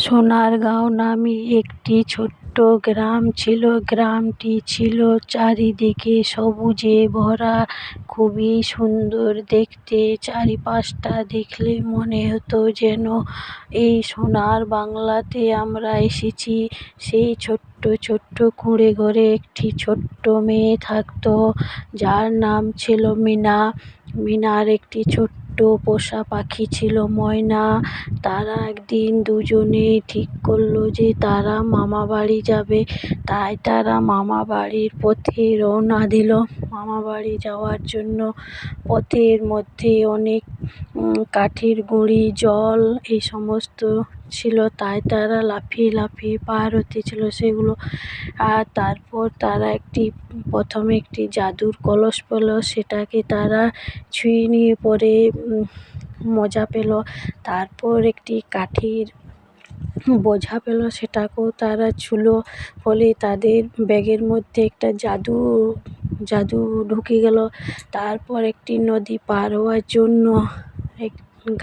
সোনারগাঁও নামে একটি ছোট্ট গ্রাম ছিল। গ্রামটি ছিল চারিদিকে সবুজে ভরা, খুবই সুন্দর দেখতে। চারিপাশটা দেখলে মনে হতো যেন এই সোনার বাংলাতে আমরা এসেছি। সেই ছোট্ট ছোট্ট কুঁড়ে ঘরে একটি ছোট্ট মেয়ে থাকতো, যার নাম ছিল মিনা। মিনার একটি ছোট্ট পোষা পাখি ছিল ময়না। তারা একদিন দুজনেই ঠিক করলো যে তারা মামা বাড়ি যাবে। তাই তারা মামা বাড়ির পথে রওনা দিল। মামা বাড়ি যাওয়ার জন্য পথের মধ্যে অনেক কাঠের গুঁড়ি, জল এই সমস্ত ছিল। তাই তারা লাফিয়ে লাফিয়ে পার হতেছিল সেগুলো। আর তারপর তারা প্রথমে একটি জাদুর কলস পেল, সেটাকে তারা ছুঁয়ে নিয়ে পরে মজা পেল। তারপর একটি কাঠের বোঝা পেল, সেটাকেও তারা ছুঁলো। ফলে তাদের ব্যাগের মধ্যে একটা জাদু ঢুকে গেল। তারপর একটি নদী পার হওয়ার জন্য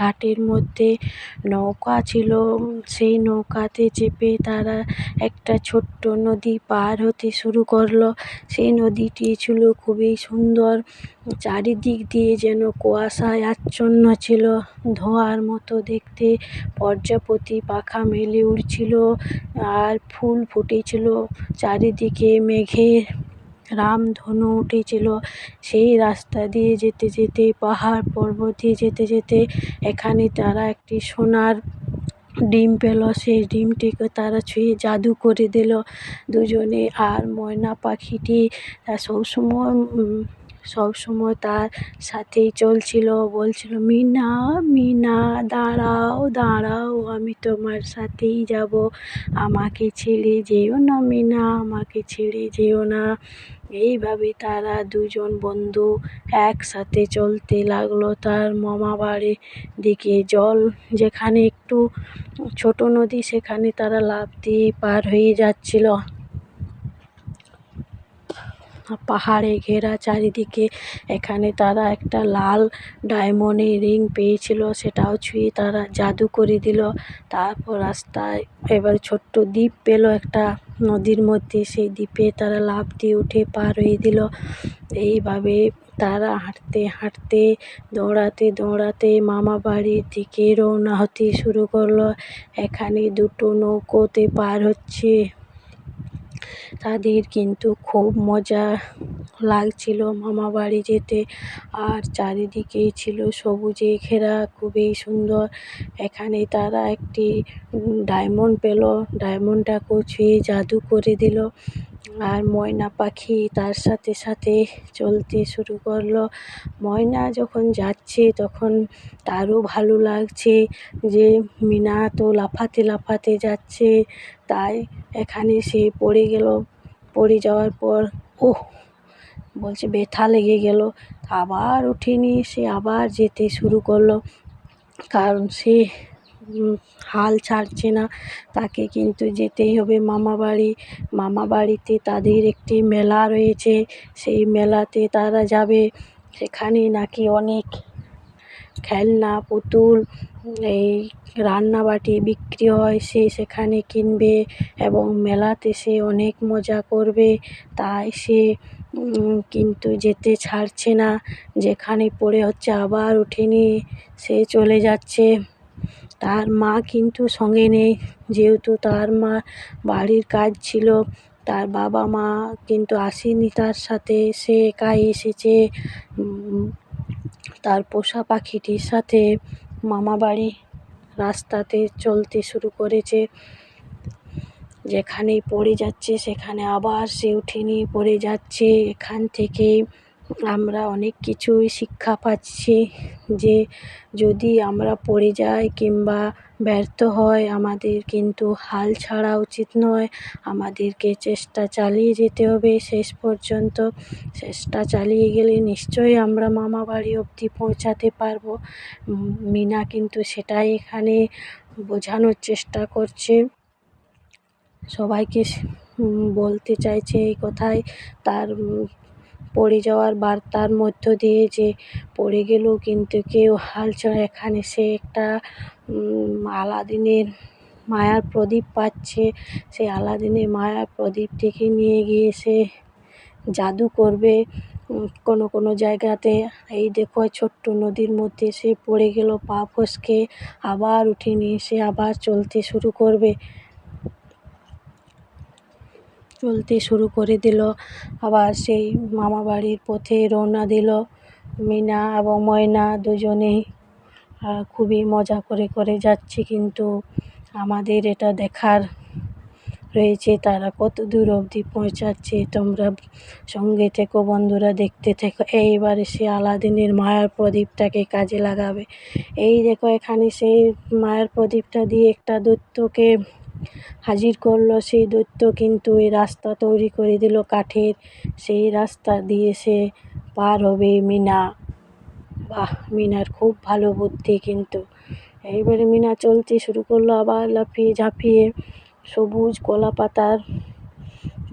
ঘাটের মধ্যে নৌকা ছিল। সেই নৌকাতে চেপে তারা একটা ছোট্ট নদী পার হতে শুরু করলো। সেই নদীটি ছিল খুবই সুন্দর। চারিদিক দিয়ে যেন কুয়াশায় আচ্ছন্ন ছিল, ধোঁয়ার মতো দেখতে। প্রজাপতি পাখা মেলে উড়ছিল আর ফুল ফুটেছিল। চারিদিকে মেঘের রামধনু উঠেছিল। সেই রাস্তা দিয়ে যেতে যেতে, পাহাড় পর্বত দিয়ে যেতে যেতে এখানে তারা একটি সোনার ডিম পেল। সেই ডিমটিকে তারা ছুঁয়ে জাদু করে দিল দুজনে। আর ময়না পাখিটি সবসময় তার সাথেই চলছিল, বলছিল, মিনা মিনা দাঁড়াও দাঁড়াও, আমি তোমার সাথেই যাব, আমাকে ছেড়ে যেও না মিনা, আমাকে ছেড়ে যেও না। এইভাবে তারা দুজন বন্ধু একসাথে চলতে লাগলো তার মামা বাড়ির দিকে। জল যেখানে একটু ছোট নদী, সেখানে তারা লাফ দিয়ে পার হয়ে যাচ্ছিল। পাহাড়ে ঘেরা চারিদিকে। এখানে তারা একটা লাল ডায়মন্ডের রিং পেয়েছিল, সেটাও ছুঁয়ে তারা জাদু করে দিল। তারপর রাস্তায় এবার ছোট্ট দ্বীপ পেল একটা নদীর মধ্যে। সেই দ্বীপে তারা লাফ দিয়ে উঠে পার হয়ে দিল। এইভাবে তারা হাঁটতে হাঁটতে, দৌড়াতে দৌড়াতে মামা বাড়ির দিকে রওনা হতে শুরু করলো। এখানে দুটো নৌকোতে পার হচ্ছে তাদের, কিন্তু খুব মজা লাগছিল মামা বাড়ি যেতে। আর চারিদিকেই ছিল সবুজে ঘেরা, খুবই সুন্দর। এখানে তারা একটি ডায়মন্ড পেল, ডায়মন্ডটাকেও ছুঁয়ে জাদু করে দিল। আর ময়না পাখি তার সাথে সাথে চলতে শুরু করলো। ময়না যখন যাচ্ছে তখন তারও ভালো লাগছে যে মিনা তো লাফাতে লাফাতে যাচ্ছে। তাই এখানে সে পড়ে গেল। পড়ে যাওয়ার পর বলছে ব্যথা লেগে গেল। আবার উঠে নিয়ে সে আবার যেতে শুরু করলো, কারণ সে হাল ছাড়ছে না, তাকে কিন্তু যেতেই হবে মামা বাড়ি। মামা বাড়িতে তাদের একটি মেলা রয়েছে, সেই মেলাতে তারা যাবে। সেখানে নাকি অনেক খেলনা, পুতুল, এই রান্নাবাটি বিক্রি হয়, সে সেখানে কিনবে এবং মেলাতে সে অনেক মজা করবে। তাই সে কিন্তু যেতে ছাড়ছে না। যেখানে পড়ে হচ্ছে আবার উঠে নিয়ে সে চলে যাচ্ছে। তার মা কিন্তু সঙ্গে নেই, যেহেতু তার মা বাড়ির কাজ ছিল। তার বাবা মা কিন্তু আসেনি তার সাথে, সে একাই এসেছে তার পোষা পাখিটির সাথে। মামা বাড়ি রাস্তাতে চলতে শুরু করেছে। যেখানেই পড়ে যাচ্ছে সেখানে আবার সে উঠে নিয়ে পড়ে যাচ্ছে। এখান থেকে আমরা অনেক কিছুই শিক্ষা পাচ্ছি যে যদি আমরা পড়ে যাই কিংবা ব্যর্থ হয়, আমাদের কিন্তু হাল ছাড়া উচিত নয়। আমাদেরকে চেষ্টা চালিয়ে যেতে হবে শেষ পর্যন্ত। চেষ্টা চালিয়ে গেলে নিশ্চয়ই আমরা মামা বাড়ি অবধি পৌঁছাতে পারবো। মিনা কিন্তু সেটাই এখানে বোঝানোর চেষ্টা করছে, সবাইকে বলতে চাইছে এই কথাই, তার পড়ে যাওয়ার বার্তার মধ্য দিয়ে, যে পড়ে গেলেও কিন্তু কেউ হাল ছাড়া। এখানে সে একটা আলাদিনের মায়ার প্রদীপ পাচ্ছে, সেই আলাদিনের মায়ার প্রদীপটিকে নিয়ে গিয়ে সে জাদু করবে কোনো কোনো জায়গাতে। এই দেখো ছোট্ট নদীর মধ্যে সে পড়ে গেল, পা ফসকে আবার উঠে নিয়ে এসে আবার চলতে শুরু করে দিল। আবার সেই মামাবাড়ির পথে রওনা দিল। মিনা এবং ময়না দুজনেই খুবই মজা করে করে যাচ্ছে, কিন্তু আমাদের এটা দেখার রয়েছে তারা কত দূর অবধি পৌঁছাচ্ছে। তোমরা সঙ্গে থেকো বন্ধুরা, দেখতে থেকো। এইবারে সে আলাদিনের মায়ার প্রদীপটাকে কাজে লাগাবে। এই দেখো এখানে সেই মায়ার প্রদীপটা দিয়ে একটা দৈত্যকে হাজির করলো। সেই দৈত্য কিন্তু এই রাস্তা তৈরি করে দিল কাঠের, সেই রাস্তা দিয়ে সে পার হবে মিনা। বাহ, মিনার খুব ভালো বুদ্ধি কিন্তু। এইবারে মিনা চলতে শুরু করলো আবার লাফিয়ে ঝাঁপিয়ে। সবুজ কলা পাতার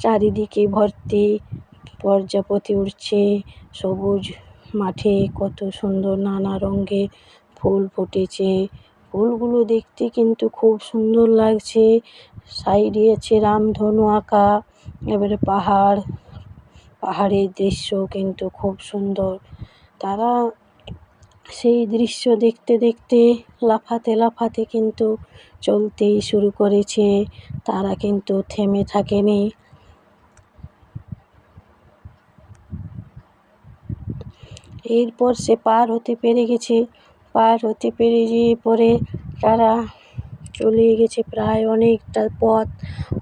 চারিদিকে ভর্তি, প্রজাপতি উড়ছে। সবুজ মাঠে কত সুন্দর নানা রঙের ফুল ফুটেছে। ফুলগুলো দেখতে কিন্তু খুব সুন্দর লাগছে। সাইডে আছে রামধনু আঁকা। এবারে পাহাড়ের দৃশ্য কিন্তু খুব সুন্দর। তারা সেই দৃশ্য দেখতে দেখতে লাফাতে লাফাতে কিন্তু চলতেই শুরু করেছে। তারা কিন্তু থেমে থাকেনি। এরপর সে পার হতে পেরে গেছে। পার হতে পেরে গিয়ে পরে তারা চলে গেছে প্রায়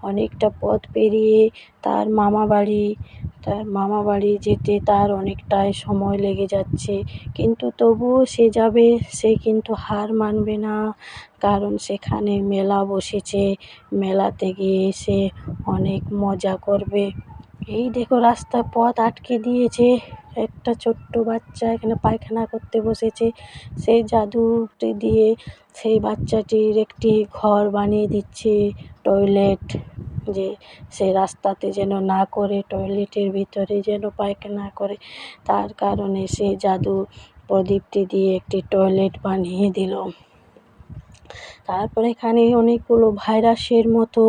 অনেকটা পথ পেরিয়ে তার মামাবাড়ি যেতে তার অনেকটাই সময় লেগে যাচ্ছে, কিন্তু তবুও সে যাবে। সে কিন্তু হার মানবে না, কারণ সেখানে মেলা বসেছে। মেলাতে গিয়ে সে অনেক মজা করবে। এই দেখো রাস্তায় পথ আটকে দিয়েছে। একটা ছোট্ট বাচ্চা এখানে পায়খানা করতে বসেছে। সেই জাদুটি দিয়ে সেই বাচ্চাটির একটি ঘর বানিয়ে দিচ্ছে, টয়লেট, যে সে রাস্তাতে যেন না করে, টয়লেটের ভিতরে যেন পায়খানা করে। তার কারণে সে জাদু প্রদীপটি দিয়ে একটি টয়লেট বানিয়ে দিল। তারপর এখানে অনেকগুলো ভাইরাসের মতো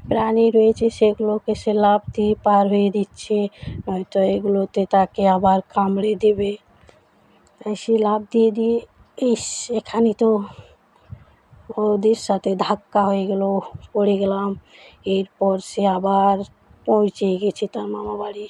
প্রাণী রয়েছে, সেগুলোকে সে লাফ দিয়ে পার হয়ে দিচ্ছে, নয়তো এগুলোতে তাকে আবার কামড়ে দেবে। তাই সে লাফ দিয়ে এখানে তো ওদের সাথে ধাক্কা হয়ে গেল, পড়ে গেলাম। এরপর সে আবার পৌঁছে গেছে তার মামাবাড়ি।